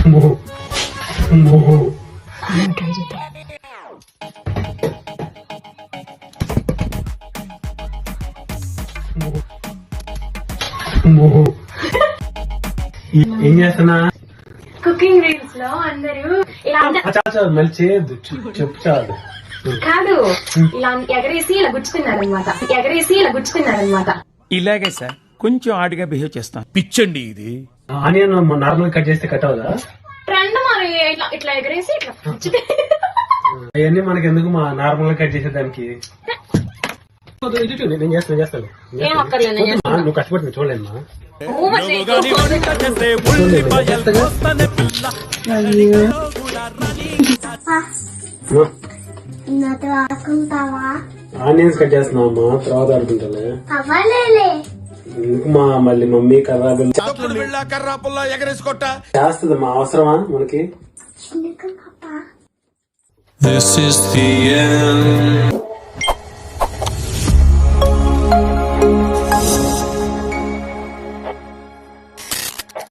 ఏం చేస్తున్నా? Cooking reels లో అందరూ ఇలా మళ్ళీ చేయొద్దు, చెప్పు చాలు. కాదు, ఇలా ఎగరేసి ఇలా గుచ్చుతున్నారనమాట. ఇలాగే సార్ కొంచెం ఆడిగా బిహేవ్ చేస్తాను. పిచ్చండి ఇది. ఆనియన్ నార్మల్ కట్ చేస్తే కట్ అవుదా? ట్రెండ్ మరి ఇట్లా ఎగరేసి ఇట్లా అవన్నీ మనకి ఎందుకు, మా నార్మల్ కట్ చేసేదానికి. నేను చేస్తాను. ఏం అక్కర్లేదు, నేను చేస్తాను. నువ్వు కష్టపడి చూడలేమ్మా. ఆనియన్స్ కట్ చేస్తున్నావు అమ్మా, తర్వాత ఆడుకుంటాలే. ఎందుకు మా మళ్ళీ మమ్మీ కర్రా పుల్ల చేస్తుందమ్మా, అవసరమా మనకి? This is the end.